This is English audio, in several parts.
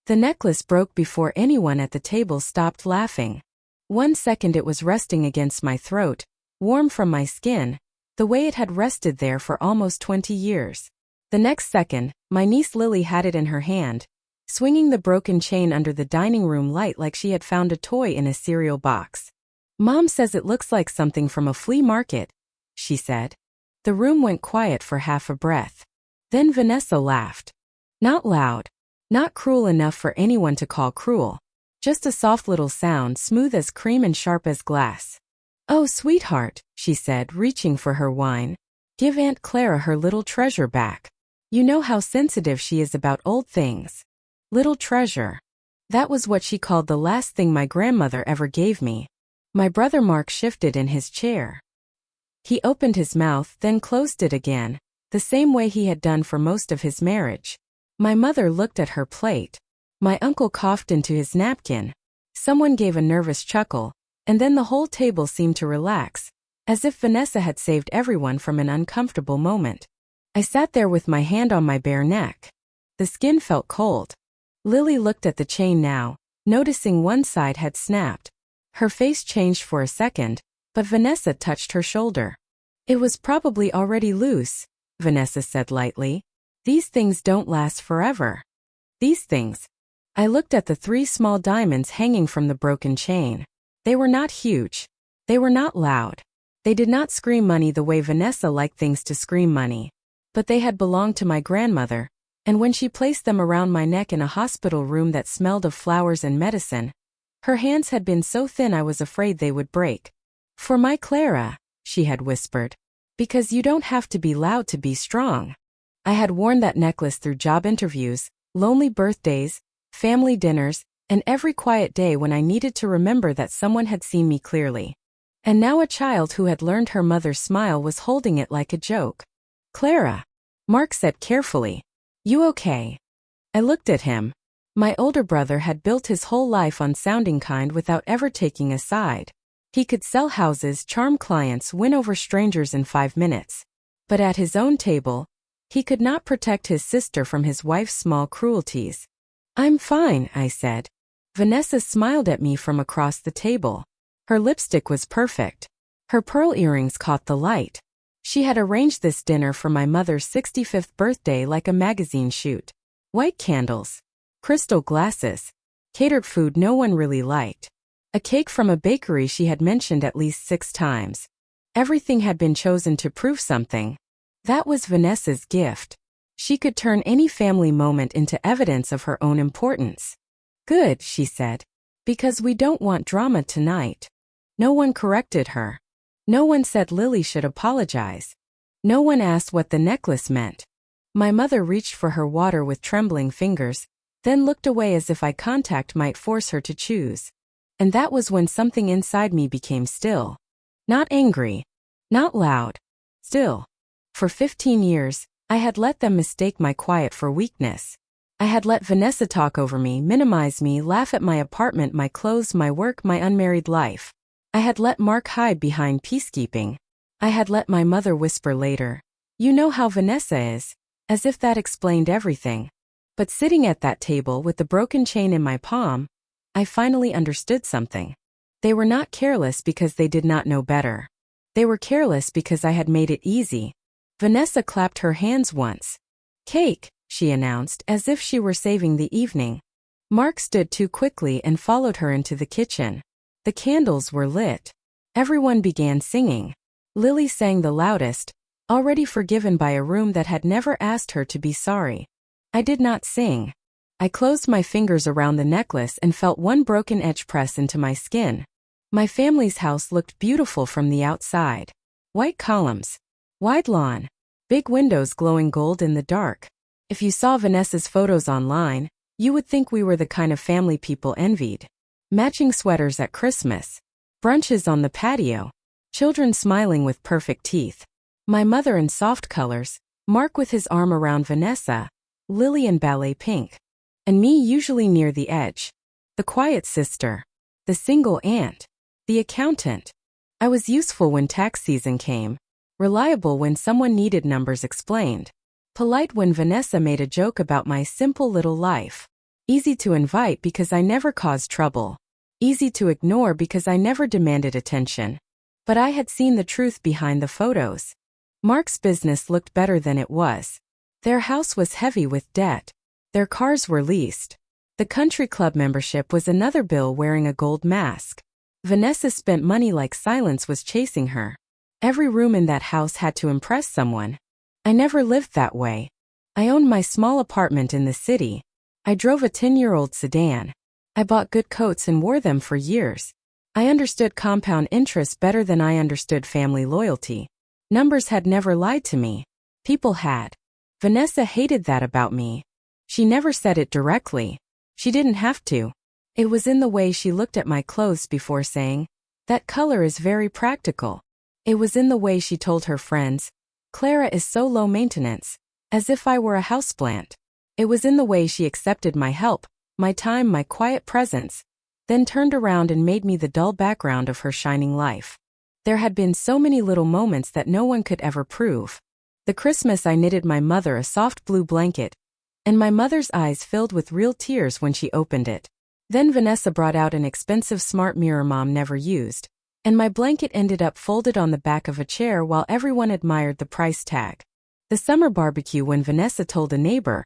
The necklace broke before anyone at the table stopped laughing. 1 second it was resting against my throat, warm from my skin, the way it had rested there for almost 20 years. The next second, my niece Lily had it in her hand, swinging the broken chain under the dining room light like she had found a toy in a cereal box. "Mom says it looks like something from a flea market," she said. The room went quiet for half a breath. Then Vanessa laughed. Not loud. Not cruel enough for anyone to call cruel. Just a soft little sound, smooth as cream and sharp as glass. "Oh, sweetheart," she said, reaching for her wine. "Give Aunt Clara her little treasure back. You know how sensitive she is about old things." Little treasure. That was what she called the last thing my grandmother ever gave me. My brother Mark shifted in his chair. He opened his mouth, then closed it again, the same way he had done for most of his marriage. My mother looked at her plate. My uncle coughed into his napkin. Someone gave a nervous chuckle, and then the whole table seemed to relax, as if Vanessa had saved everyone from an uncomfortable moment. I sat there with my hand on my bare neck. The skin felt cold. Lily looked at the chain now, noticing one side had snapped. Her face changed for a second, but Vanessa touched her shoulder. "It was probably already loose," Vanessa said lightly. "These things don't last forever." These things. I looked at the 3 small diamonds hanging from the broken chain. They were not huge. They were not loud. They did not scream money the way Vanessa liked things to scream money. But they had belonged to my grandmother, and when she placed them around my neck in a hospital room that smelled of flowers and medicine, her hands had been so thin I was afraid they would break. "For my Clara," she had whispered. "Because you don't have to be loud to be strong." I had worn that necklace through job interviews, lonely birthdays, family dinners, and every quiet day when I needed to remember that someone had seen me clearly. And now a child who had learned her mother's smile was holding it like a joke. "Clara," Mark said carefully. "You okay?" I looked at him. My older brother had built his whole life on sounding kind without ever taking a side. He could sell houses, charm clients, win over strangers in 5 minutes. But at his own table, he could not protect his sister from his wife's small cruelties. "I'm fine," I said. Vanessa smiled at me from across the table. Her lipstick was perfect. Her pearl earrings caught the light. She had arranged this dinner for my mother's 65th birthday like a magazine shoot. White candles, crystal glasses, catered food no one really liked. A cake from a bakery she had mentioned at least 6 times. Everything had been chosen to prove something. That was Vanessa's gift. She could turn any family moment into evidence of her own importance. "Good," she said. "Because we don't want drama tonight." No one corrected her. No one said Lily should apologize. No one asked what the necklace meant. My mother reached for her water with trembling fingers, then looked away as if eye contact might force her to choose. And that was when something inside me became still. Not angry. Not loud. Still. For 15 years, I had let them mistake my quiet for weakness. I had let Vanessa talk over me, minimize me, laugh at my apartment, my clothes, my work, my unmarried life. I had let Mark hide behind peacekeeping. I had let my mother whisper later, "You know how Vanessa is," as if that explained everything. But sitting at that table with the broken chain in my palm, I finally understood something. They were not careless because they did not know better. They were careless because I had made it easy. Vanessa clapped her hands once. "Cake," she announced, as if she were saving the evening. Mark stood too quickly and followed her into the kitchen. The candles were lit. Everyone began singing. Lily sang the loudest, already forgiven by a room that had never asked her to be sorry. I did not sing. I closed my fingers around the necklace and felt one broken edge press into my skin. My family's house looked beautiful from the outside. White columns. Wide lawn. Big windows glowing gold in the dark. If you saw Vanessa's photos online, you would think we were the kind of family people envied. Matching sweaters at Christmas. Brunches on the patio. Children smiling with perfect teeth. My mother in soft colors. Mark with his arm around Vanessa. Lily in ballet pink. And me usually near the edge. The quiet sister. The single aunt. The accountant. I was useful when tax season came. Reliable when someone needed numbers explained. Polite when Vanessa made a joke about my simple little life. Easy to invite because I never caused trouble. Easy to ignore because I never demanded attention. But I had seen the truth behind the photos. Mark's business looked better than it was. Their house was heavy with debt. Their cars were leased. The country club membership was another bill wearing a gold mask. Vanessa spent money like silence was chasing her. Every room in that house had to impress someone. I never lived that way. I owned my small apartment in the city. I drove a 10-year-old sedan. I bought good coats and wore them for years. I understood compound interest better than I understood family loyalty. Numbers had never lied to me. People had. Vanessa hated that about me. She never said it directly. She didn't have to. It was in the way she looked at my clothes before saying, "That color is very practical." It was in the way she told her friends, "Clara is so low maintenance," as if I were a houseplant. It was in the way she accepted my help, my time, my quiet presence, then turned around and made me the dull background of her shining life. There had been so many little moments that no one could ever prove. The Christmas I knitted my mother a soft blue blanket, and my mother's eyes filled with real tears when she opened it. Then Vanessa brought out an expensive smart mirror Mom never used, and my blanket ended up folded on the back of a chair while everyone admired the price tag. The summer barbecue when Vanessa told a neighbor,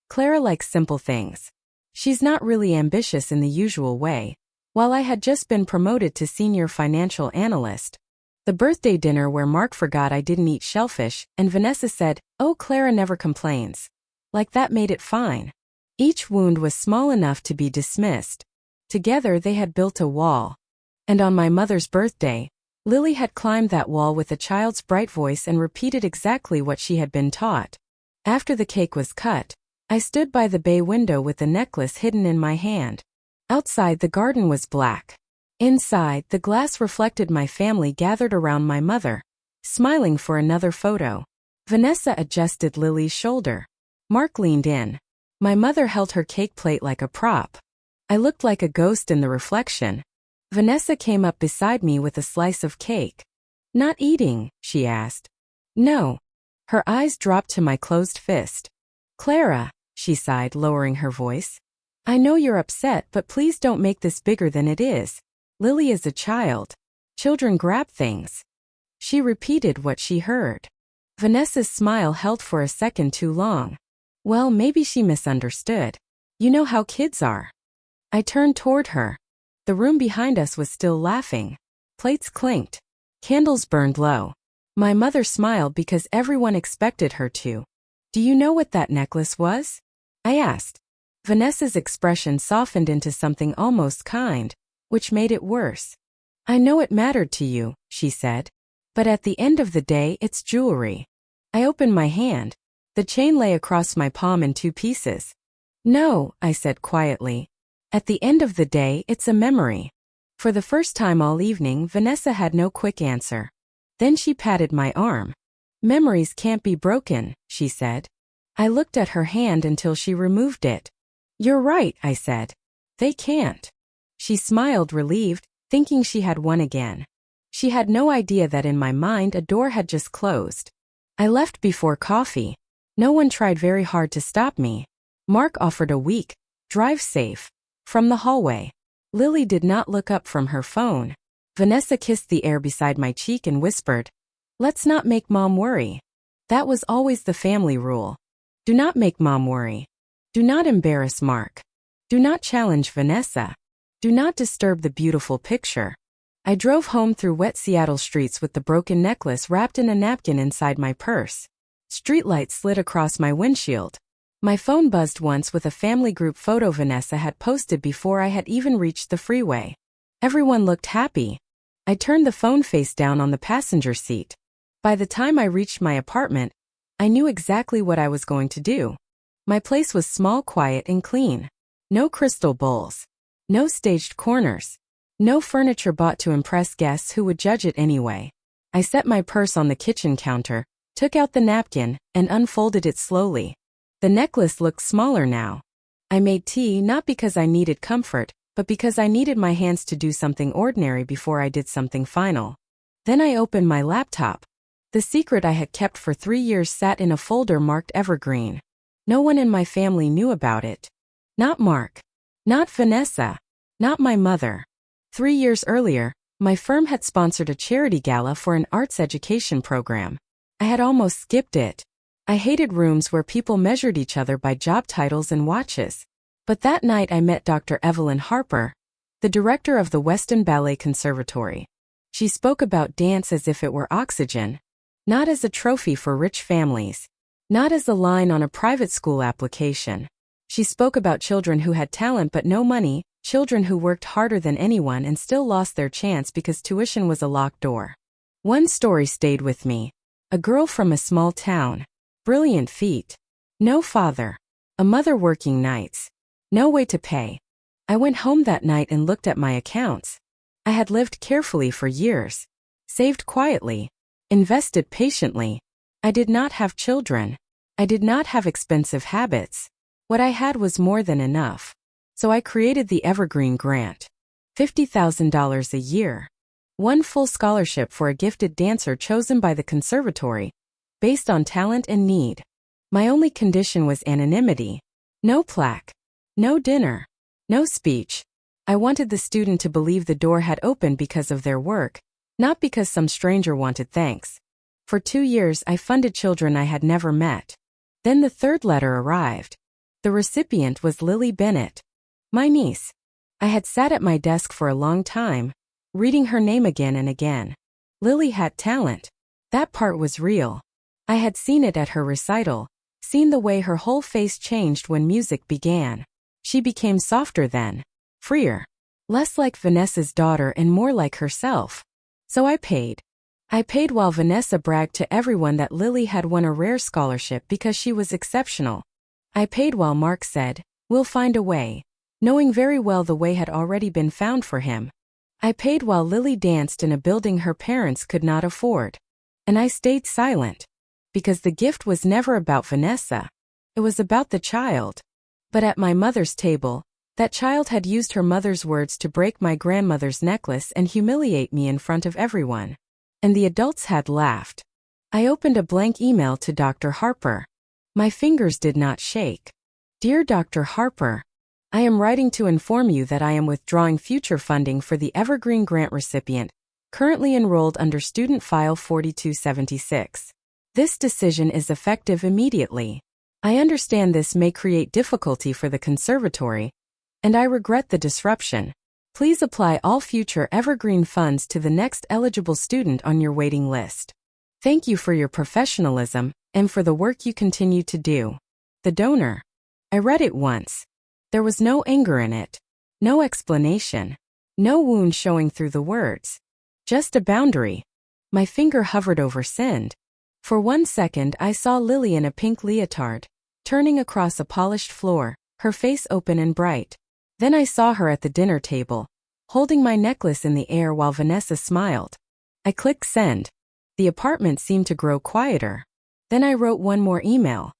"Clara likes simple things. She's not really ambitious in the usual way," while I had just been promoted to senior financial analyst. The birthday dinner where Mark forgot I didn't eat shellfish, and Vanessa said, "Oh, Clara never complains." Like that made it fine. Each wound was small enough to be dismissed. Together they had built a wall. And on my mother's birthday, Lily had climbed that wall with a child's bright voice and repeated exactly what she had been taught. After the cake was cut, I stood by the bay window with the necklace hidden in my hand. Outside the garden was black. Inside, the glass reflected my family gathered around my mother, smiling for another photo. Vanessa adjusted Lily's shoulder. Mark leaned in. My mother held her cake plate like a prop. I looked like a ghost in the reflection. Vanessa came up beside me with a slice of cake. "Not eating?" she asked. "No." Her eyes dropped to my closed fist. "Clara," she sighed, lowering her voice. "I know you're upset, but please don't make this bigger than it is. Lily is a child. Children grab things." She repeated what she heard. Vanessa's smile held for a second too long. Well, maybe she misunderstood. You know how kids are. I turned toward her. The room behind us was still laughing. Plates clinked. Candles burned low. My mother smiled because everyone expected her to. "Do you know what that necklace was?" I asked. Vanessa's expression softened into something almost kind, which made it worse. "I know it mattered to you," she said. "But at the end of the day, it's jewelry." I opened my hand. The chain lay across my palm in two pieces. "No," I said quietly. "At the end of the day, it's a memory." For the first time all evening, Vanessa had no quick answer. Then she patted my arm. "Memories can't be broken," she said. I looked at her hand until she removed it. "You're right," I said. "They can't." She smiled, relieved, thinking she had won again. She had no idea that in my mind a door had just closed. I left before coffee. No one tried very hard to stop me. Mark offered a week, drive safe, from the hallway. Lily did not look up from her phone. Vanessa kissed the air beside my cheek and whispered, "Let's not make Mom worry." That was always the family rule. Do not make Mom worry. Do not embarrass Mark. Do not challenge Vanessa. Do not disturb the beautiful picture. I drove home through wet Seattle streets with the broken necklace wrapped in a napkin inside my purse. Streetlights slid across my windshield. My phone buzzed once with a family group photo Vanessa had posted before I had even reached the freeway. Everyone looked happy. I turned the phone face down on the passenger seat. By the time I reached my apartment, I knew exactly what I was going to do. My place was small, quiet, and clean. No crystal bowls. No staged corners. No furniture bought to impress guests who would judge it anyway. I set my purse on the kitchen counter, took out the napkin, and unfolded it slowly. The necklace looked smaller now. I made tea not because I needed comfort, but because I needed my hands to do something ordinary before I did something final. Then I opened my laptop. The secret I had kept for 3 years sat in a folder marked Evergreen. No one in my family knew about it. Not Mark. Not Vanessa. Not my mother. 3 years earlier, my firm had sponsored a charity gala for an arts education program. I had almost skipped it. I hated rooms where people measured each other by job titles and watches. But that night I met Dr. Evelyn Harper, the director of the Weston Ballet Conservatory. She spoke about dance as if it were oxygen, not as a trophy for rich families, not as a line on a private school application. She spoke about children who had talent but no money, children who worked harder than anyone and still lost their chance because tuition was a locked door. One story stayed with me. A girl from a small town. Brilliant feet. No father. A mother working nights. No way to pay. I went home that night and looked at my accounts. I had lived carefully for years. Saved quietly. Invested patiently. I did not have children. I did not have expensive habits. What I had was more than enough. So I created the Evergreen Grant. $50,000 a year. One full scholarship for a gifted dancer chosen by the conservatory, based on talent and need. My only condition was anonymity. No plaque. No dinner. No speech. I wanted the student to believe the door had opened because of their work, not because some stranger wanted thanks. For 2 years I funded children I had never met. Then the third letter arrived. The recipient was Lily Bennett, my niece. I had sat at my desk for a long time, reading her name again and again. Lily had talent. That part was real. I had seen it at her recital, seen the way her whole face changed when music began. She became softer then, freer, less like Vanessa's daughter and more like herself. So I paid. I paid while Vanessa bragged to everyone that Lily had won a rare scholarship because she was exceptional. I paid while Mark said, "We'll find a way," knowing very well the way had already been found for him. I paid while Lily danced in a building her parents could not afford. And I stayed silent. Because the gift was never about Vanessa. It was about the child. But at my mother's table, that child had used her mother's words to break my grandmother's necklace and humiliate me in front of everyone. And the adults had laughed. I opened a blank email to Dr. Harper. My fingers did not shake. Dear Dr. Harper, I am writing to inform you that I am withdrawing future funding for the Evergreen Grant recipient, currently enrolled under Student File 4276. This decision is effective immediately. I understand this may create difficulty for the conservatory, and I regret the disruption. Please apply all future Evergreen funds to the next eligible student on your waiting list. Thank you for your professionalism and for the work you continue to do. The donor. I read it once. There was no anger in it. No explanation. No wound showing through the words. Just a boundary. My finger hovered over send. For 1 second I saw Lily in a pink leotard, turning across a polished floor, her face open and bright. Then I saw her at the dinner table, holding my necklace in the air while Vanessa smiled. I clicked send. The apartment seemed to grow quieter. Then I wrote one more email.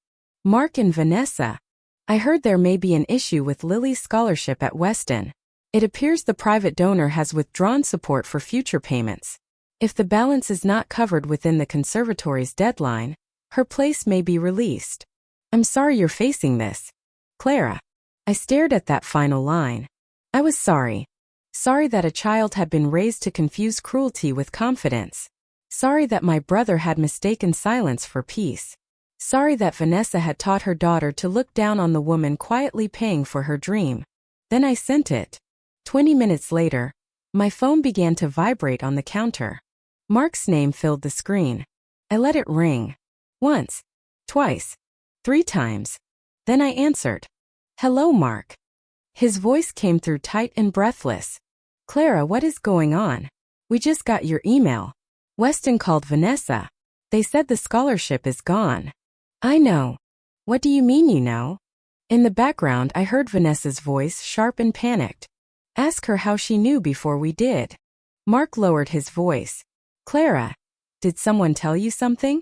Mark and Vanessa. I heard there may be an issue with Lily's scholarship at Weston. It appears the private donor has withdrawn support for future payments. If the balance is not covered within the conservatory's deadline, her place may be released. I'm sorry you're facing this. Clara. I stared at that final line. I was sorry. Sorry that a child had been raised to confuse cruelty with confidence. Sorry that my brother had mistaken silence for peace. Sorry that Vanessa had taught her daughter to look down on the woman quietly paying for her dream. Then I sent it. 20 minutes later, my phone began to vibrate on the counter. Mark's name filled the screen. I let it ring. Once. Twice. 3 times. Then I answered. Hello, Mark. His voice came through tight and breathless. Clara, what is going on? We just got your email. Weston called Vanessa. They said the scholarship is gone. I know. What do you mean you know? In the background I heard Vanessa's voice, sharp and panicked. Ask her how she knew before we did. Mark lowered his voice. Clara, did someone tell you something?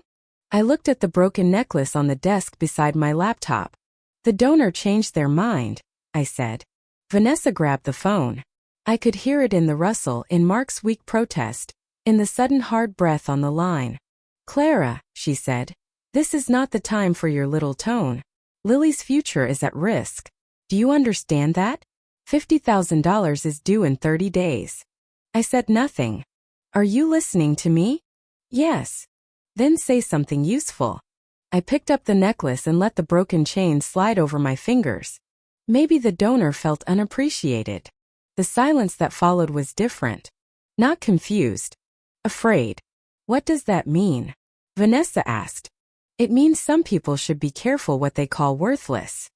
I looked at the broken necklace on the desk beside my laptop. The donor changed their mind, I said. Vanessa grabbed the phone. I could hear it in the rustle, in Mark's weak protest, in the sudden hard breath on the line. Clara, she said, this is not the time for your little tone. Lily's future is at risk. Do you understand that? $50,000 is due in 30 days. I said nothing. Are you listening to me? Yes. Then say something useful. I picked up the necklace and let the broken chain slide over my fingers. Maybe the donor felt unappreciated. The silence that followed was different. Not confused. Afraid. What does that mean? Vanessa asked. It means some people should be careful what they call worthless.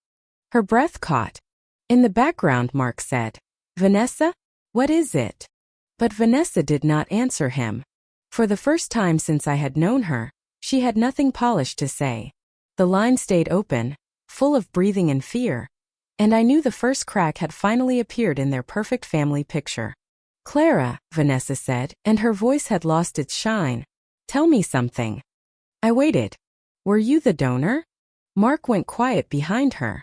Her breath caught. In the background, Mark said, Vanessa? What is it? But Vanessa did not answer him. For the first time since I had known her, she had nothing polished to say. The line stayed open, full of breathing and fear, and I knew the first crack had finally appeared in their perfect family picture. Clara, Vanessa said, and her voice had lost its shine. Tell me something. I waited. Were you the donor? Mark went quiet behind her.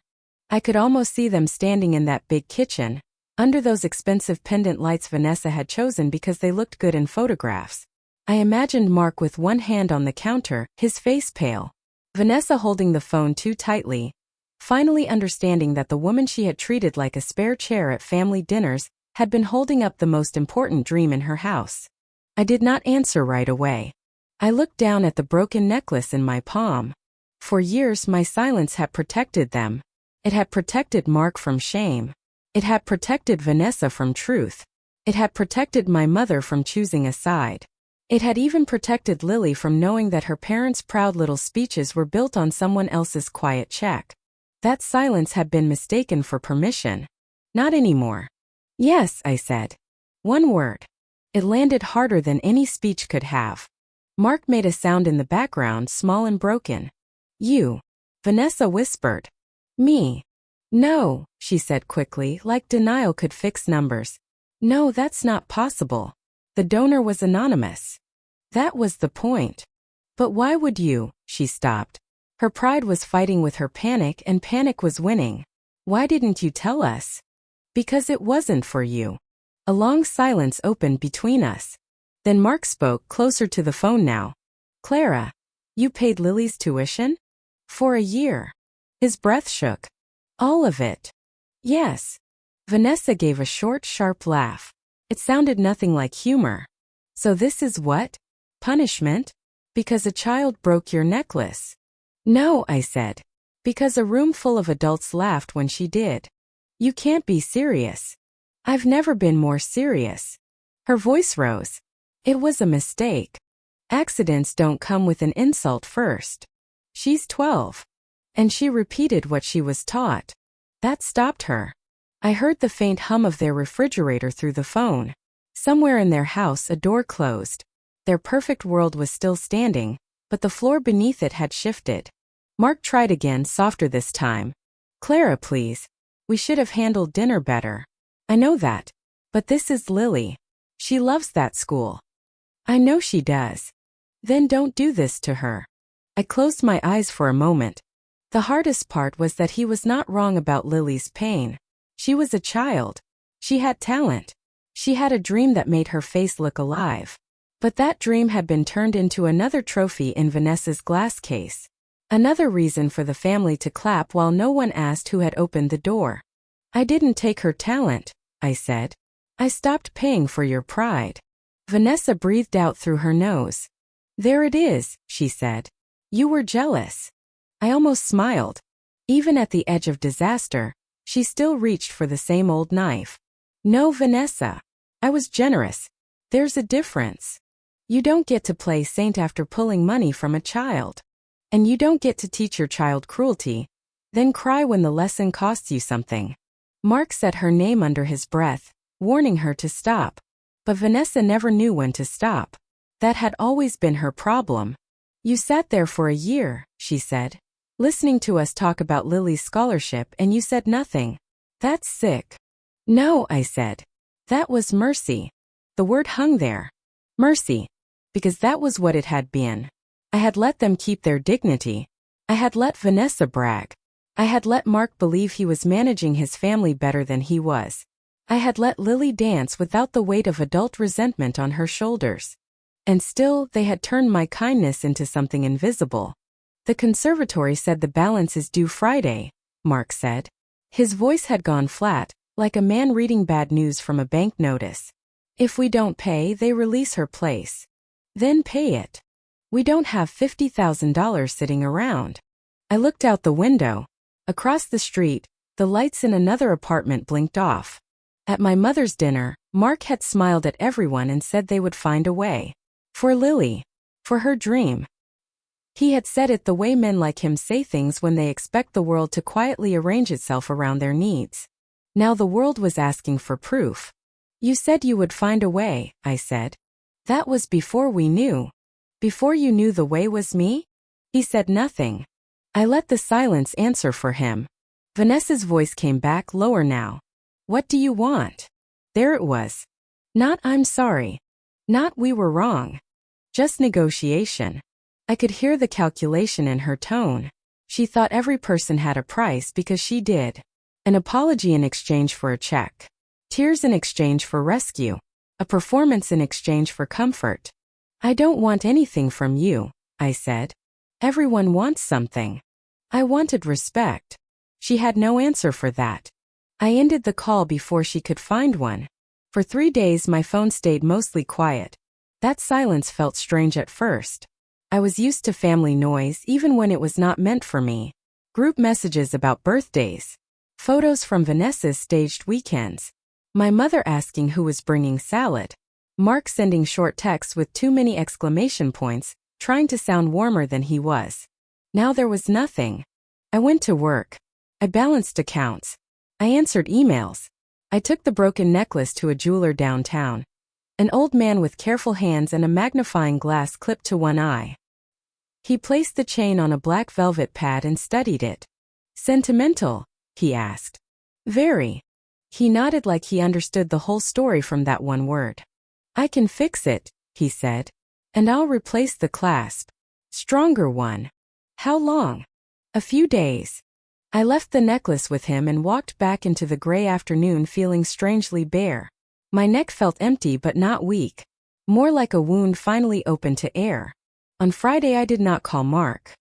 I could almost see them standing in that big kitchen, under those expensive pendant lights Vanessa had chosen because they looked good in photographs. I imagined Mark with one hand on the counter, his face pale. Vanessa holding the phone too tightly, finally understanding that the woman she had treated like a spare chair at family dinners had been holding up the most important dream in her house. I did not answer right away. I looked down at the broken necklace in my palm. For years my silence had protected them. It had protected Mark from shame. It had protected Vanessa from truth. It had protected my mother from choosing a side. It had even protected Lily from knowing that her parents' proud little speeches were built on someone else's quiet check. That silence had been mistaken for permission. Not anymore. Yes, I said. One word. It landed harder than any speech could have. Mark made a sound in the background, small and broken. You. Vanessa whispered. Me. No, she said quickly, like denial could fix numbers. No, that's not possible. The donor was anonymous. That was the point. But why would you? She stopped. Her pride was fighting with her panic, and panic was winning. Why didn't you tell us? Because it wasn't for you. A long silence opened between us. Then Mark spoke, closer to the phone now. Clara, you paid Lily's tuition? For a year. His breath shook. All of it. Yes. Vanessa gave a short, sharp laugh. It sounded nothing like humor. So this is what? Punishment? Because a child broke your necklace? No, I said. Because a room full of adults laughed when she did. You can't be serious. I've never been more serious. Her voice rose. It was a mistake. Accidents don't come with an insult first. She's 12. And she repeated what she was taught. That stopped her. I heard the faint hum of their refrigerator through the phone. Somewhere in their house a door closed. Their perfect world was still standing, but the floor beneath it had shifted. Mark tried again, softer this time. Clara, please. We should have handled dinner better. I know that. But this is Lily. She loves that school. I know she does. Then don't do this to her. I closed my eyes for a moment. The hardest part was that he was not wrong about Lily's pain. She was a child. She had talent. She had a dream that made her face look alive. But that dream had been turned into another trophy in Vanessa's glass case. Another reason for the family to clap while no one asked who had opened the door. I didn't take her talent, I said. I stopped paying for your pride. Vanessa breathed out through her nose. There it is, she said. You were jealous. I almost smiled. Even at the edge of disaster, she still reached for the same old knife. No, Vanessa. I was generous. There's a difference. You don't get to play saint after pulling money from a child. And you don't get to teach your child cruelty, then cry when the lesson costs you something. Mark said her name under his breath, warning her to stop. But Vanessa never knew when to stop. That had always been her problem. You sat there for a year, she said, listening to us talk about Lily's scholarship, and you said nothing. That's sick. No, I said. That was mercy. The word hung there. Mercy. Because that was what it had been. I had let them keep their dignity. I had let Vanessa brag. I had let Mark believe he was managing his family better than he was. I had let Lily dance without the weight of adult resentment on her shoulders. And still, they had turned my kindness into something invisible. The conservatory said the balance is due Friday, Mark said. His voice had gone flat, like a man reading bad news from a bank notice. If we don't pay, they release her place. Then pay it. We don't have $50,000 sitting around. I looked out the window. Across the street, the lights in another apartment blinked off. At my mother's dinner, Mark had smiled at everyone and said they would find a way. For Lily. For her dream. He had said it the way men like him say things when they expect the world to quietly arrange itself around their needs. Now the world was asking for proof. You said you would find a way, I said. That was before we knew. Before you knew the way was me? He said nothing. I let the silence answer for him. Vanessa's voice came back lower now. What do you want? There it was. Not I'm sorry. Not we were wrong. Just negotiation. I could hear the calculation in her tone. She thought every person had a price because she did. An apology in exchange for a check. Tears in exchange for rescue. A performance in exchange for comfort. I don't want anything from you, I said. Everyone wants something. I wanted respect. She had no answer for that. I ended the call before she could find one. For 3 days my phone stayed mostly quiet. That silence felt strange at first. I was used to family noise even when it was not meant for me. Group messages about birthdays. Photos from Vanessa's staged weekends. My mother asking who was bringing salad. Mark sending short texts with too many exclamation points, trying to sound warmer than he was. Now there was nothing. I went to work. I balanced accounts. I answered emails. I took the broken necklace to a jeweler downtown. An old man with careful hands and a magnifying glass clipped to one eye. He placed the chain on a black velvet pad and studied it. Sentimental? He asked. Very. He nodded like he understood the whole story from that one word. I can fix it, he said. And I'll replace the clasp. Stronger one. How long? A few days. I left the necklace with him and walked back into the gray afternoon feeling strangely bare. My neck felt empty but not weak. More like a wound finally open to air. On Friday I did not call Mark.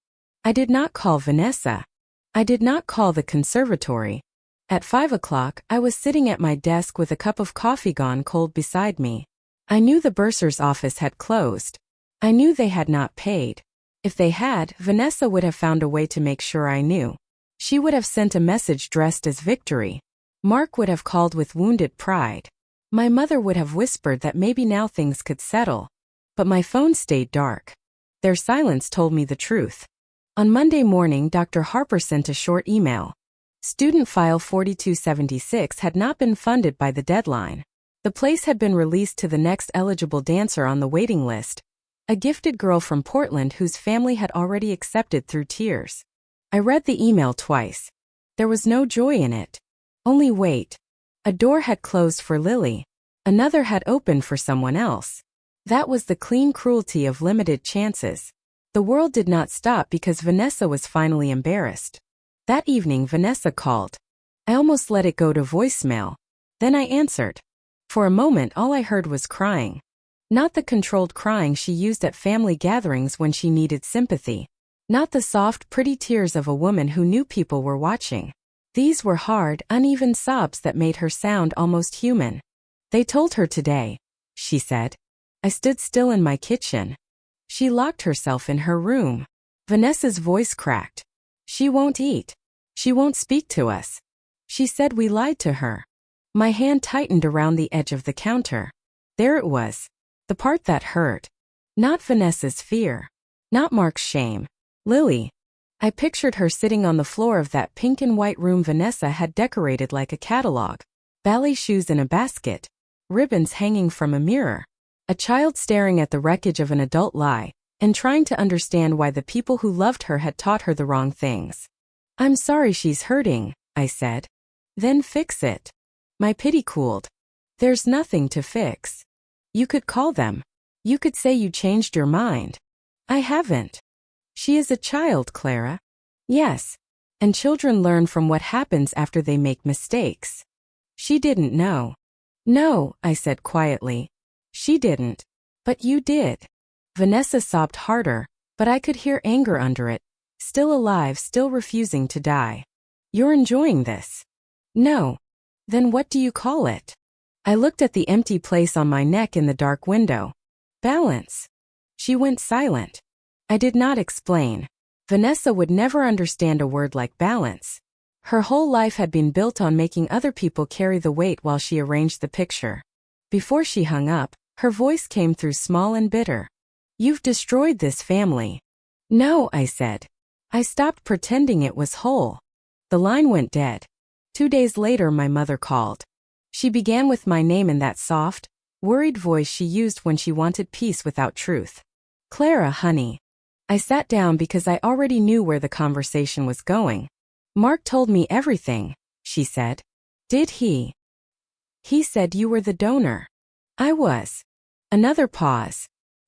I did not call Vanessa. I did not call the conservatory. At 5 o'clock, I was sitting at my desk with a cup of coffee gone cold beside me. I knew the bursar's office had closed. I knew they had not paid. If they had, Vanessa would have found a way to make sure I knew. She would have sent a message dressed as victory. Mark would have called with wounded pride. My mother would have whispered that maybe now things could settle. But my phone stayed dark. Their silence told me the truth. On Monday morning, Dr. Harper sent a short email. Student file 4276 had not been funded by the deadline. The place had been released to the next eligible dancer on the waiting list, a gifted girl from Portland whose family had already accepted through tears. I read the email twice. There was no joy in it. Only wait. A door had closed for Lily. Another had opened for someone else. That was the clean cruelty of limited chances. The world did not stop because Vanessa was finally embarrassed. That evening Vanessa called. I almost let it go to voicemail. Then I answered. For a moment all I heard was crying. Not the controlled crying she used at family gatherings when she needed sympathy. Not the soft, pretty tears of a woman who knew people were watching. These were hard, uneven sobs that made her sound almost human. They told her today, she said. I stood still in my kitchen. She locked herself in her room. Vanessa's voice cracked. She won't eat. She won't speak to us. She said we lied to her. My hand tightened around the edge of the counter. There it was. The part that hurt. Not Vanessa's fear. Not Mark's shame. Lily. I pictured her sitting on the floor of that pink and white room Vanessa had decorated like a catalog. Ballet shoes in a basket. Ribbons hanging from a mirror. A child staring at the wreckage of an adult lie, and trying to understand why the people who loved her had taught her the wrong things. I'm sorry she's hurting, I said. Then fix it. My pity cooled. There's nothing to fix. You could call them. You could say you changed your mind. I haven't. She is a child, Clara. Yes. And children learn from what happens after they make mistakes. She didn't know. No, I said quietly. She didn't. But you did. Vanessa sobbed harder, but I could hear anger under it. Still alive, still refusing to die. You're enjoying this. No. Then what do you call it? I looked at the empty place on my neck in the dark window. Balance. She went silent. I did not explain. Vanessa would never understand a word like balance. Her whole life had been built on making other people carry the weight while she arranged the picture. Before she hung up, her voice came through small and bitter. You've destroyed this family. No, I said. I stopped pretending it was whole. The line went dead. 2 days later my mother called. She began with my name in that soft, worried voice she used when she wanted peace without truth. Clara, honey. I sat down because I already knew where the conversation was going. Mark told me everything, she said. Did he? He said you were the donor. I was. Another pause.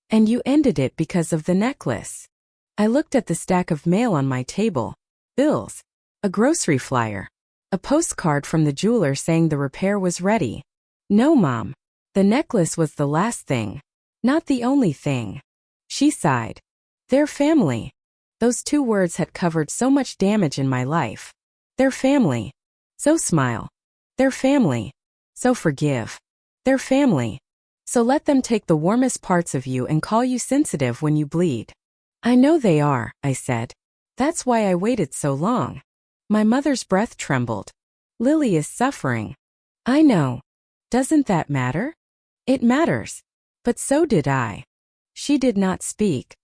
And you ended it because of the necklace. I looked at the stack of mail on my table. Bills. A grocery flyer. A postcard from the jeweler saying the repair was ready. No, Mom. The necklace was the last thing. Not the only thing. She sighed. Their family. Those 2 words had covered so much damage in my life. Their family. So smile. Their family. So forgive. Their family. So let them take the warmest parts of you and call you sensitive when you bleed. I know they are, I said. That's why I waited so long. My mother's breath trembled. Lily is suffering. I know. Doesn't that matter? It matters. But so did I. She did not speak.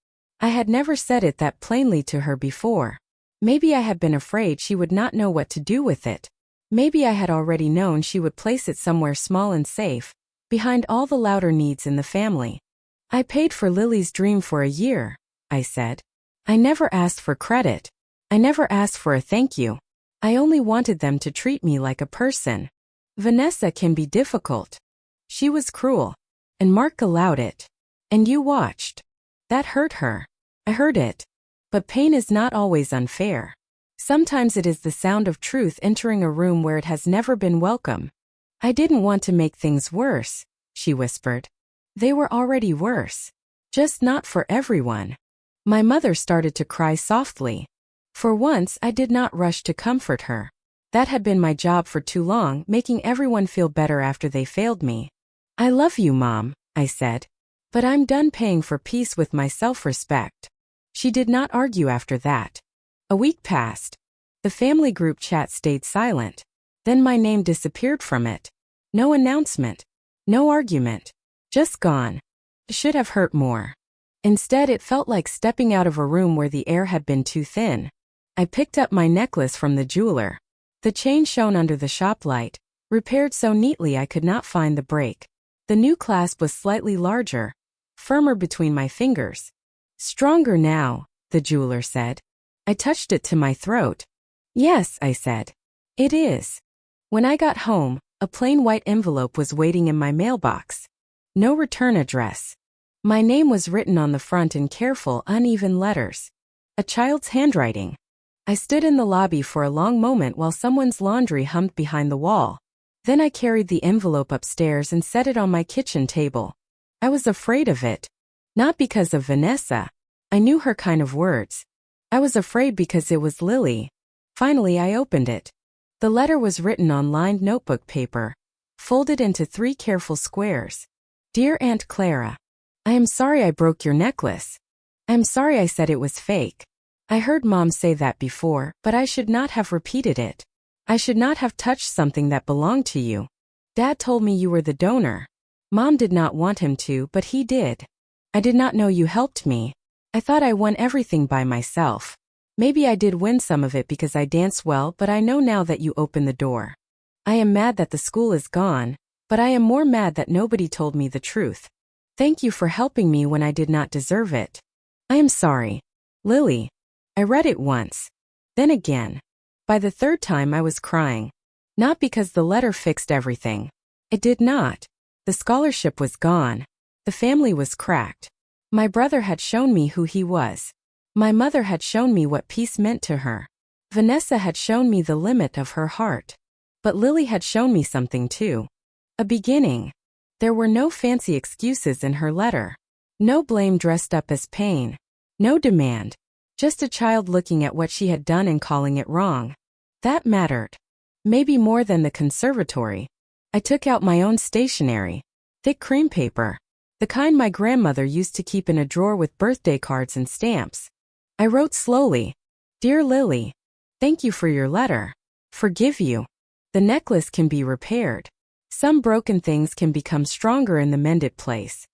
I had never said it that plainly to her before. Maybe I had been afraid she would not know what to do with it. Maybe I had already known she would place it somewhere small and safe, behind all the louder needs in the family. I paid for Lily's dream for a year, I said. I never asked for credit. I never asked for a thank you. I only wanted them to treat me like a person. Vanessa can be difficult. She was cruel. And Mark allowed it. And you watched. That hurt her. I heard it. But pain is not always unfair. Sometimes it is the sound of truth entering a room where it has never been welcome. I didn't want to make things worse, she whispered. They were already worse. Just not for everyone. My mother started to cry softly. For once, I did not rush to comfort her. That had been my job for too long, making everyone feel better after they failed me. I love you, Mom, I said. But I'm done paying for peace with my self-respect. She did not argue after that. A week passed. The family group chat stayed silent. Then my name disappeared from it. No announcement. No argument. Just gone. It should have hurt more. Instead, it felt like stepping out of a room where the air had been too thin. I picked up my necklace from the jeweler. The chain shone under the shop light, repaired so neatly I could not find the break. The new clasp was slightly larger, firmer between my fingers. Stronger now, the jeweler said. I touched it to my throat. Yes, I said. It is. When I got home, a plain white envelope was waiting in my mailbox. No return address. My name was written on the front in careful, uneven letters. A child's handwriting. I stood in the lobby for a long moment while someone's laundry hummed behind the wall. Then I carried the envelope upstairs and set it on my kitchen table. I was afraid of it. Not because of Vanessa. I knew her kind of words. I was afraid because it was Lily. Finally, I opened it. The letter was written on lined notebook paper, folded into 3 careful squares. Dear Aunt Clara, I am sorry I broke your necklace. I am sorry I said it was fake. I heard Mom say that before, but I should not have repeated it. I should not have touched something that belonged to you. Dad told me you were the donor. Mom did not want him to, but he did. I did not know you helped me. I thought I won everything by myself. Maybe I did win some of it because I danced well, but I know now that you opened the door. I am mad that the school is gone, but I am more mad that nobody told me the truth. Thank you for helping me when I did not deserve it. I am sorry. Lily. I read it once. Then again. By the 3rd time I was crying. Not because the letter fixed everything. It did not. The scholarship was gone. The family was cracked. My brother had shown me who he was. My mother had shown me what peace meant to her. Vanessa had shown me the limit of her heart. But Lily had shown me something too. A beginning. There were no fancy excuses in her letter. No blame dressed up as pain. No demand. Just a child looking at what she had done and calling it wrong. That mattered. Maybe more than the conservatory. I took out my own stationery. Thick cream paper. The kind my grandmother used to keep in a drawer with birthday cards and stamps. I wrote slowly. Dear Lily, thank you for your letter. Forgive you. The necklace can be repaired. Some broken things can become stronger in the mended place.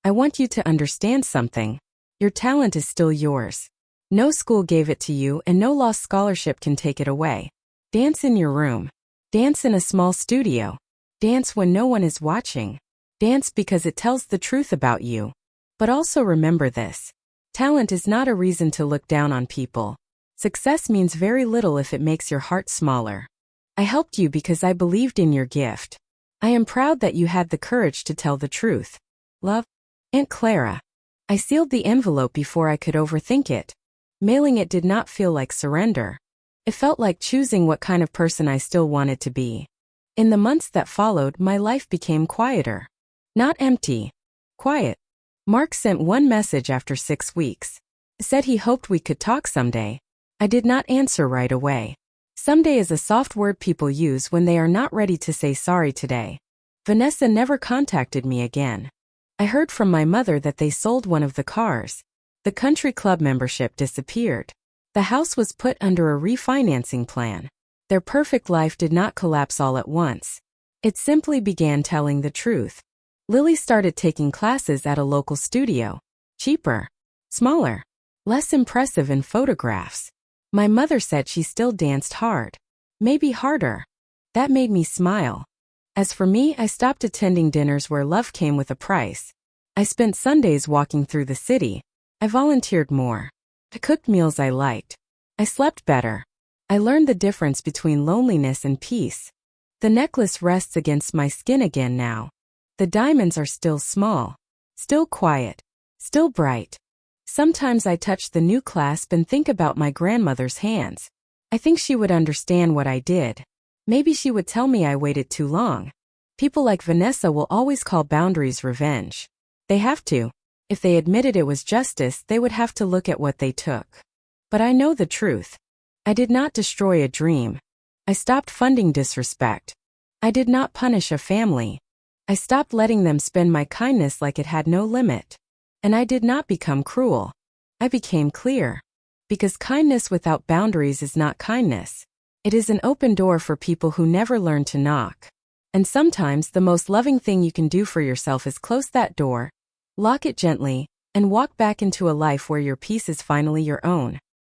I want you to understand something. Your talent is still yours. No school gave it to you and no lost scholarship can take it away. Dance in your room. Dance in a small studio. Dance when no one is watching. Dance because it tells the truth about you. But also remember this. Talent is not a reason to look down on people. Success means very little if it makes your heart smaller. I helped you because I believed in your gift. I am proud that you had the courage to tell the truth. Love, Aunt Clara. I sealed the envelope before I could overthink it. Mailing it did not feel like surrender. It felt like choosing what kind of person I still wanted to be. In the months that followed, my life became quieter. Not empty. Quiet. Mark sent one message after 6 weeks. Said he hoped we could talk someday. I did not answer right away. Someday is a soft word people use when they are not ready to say sorry today. Vanessa never contacted me again. I heard from my mother that they sold one of the cars. The country club membership disappeared. The house was put under a refinancing plan. Their perfect life did not collapse all at once. It simply began telling the truth. Lily started taking classes at a local studio. Cheaper. Smaller. Less impressive in photographs. My mother said she still danced hard. Maybe harder. That made me smile. As for me, I stopped attending dinners where love came with a price. I spent Sundays walking through the city. I volunteered more. I cooked meals I liked. I slept better. I learned the difference between loneliness and peace. The necklace rests against my skin again now. The diamonds are still small. Still quiet. Still bright. Sometimes I touch the new clasp and think about my grandmother's hands. I think she would understand what I did. Maybe she would tell me I waited too long. People like Vanessa will always call boundaries revenge. They have to. If they admitted it was justice, they would have to look at what they took. But I know the truth. I did not destroy a dream. I stopped funding disrespect. I did not punish a family. I stopped letting them spend my kindness like it had no limit. And I did not become cruel. I became clear. Because kindness without boundaries is not kindness. It is an open door for people who never learn to knock. And sometimes the most loving thing you can do for yourself is close that door, lock it gently, and walk back into a life where your peace is finally your own.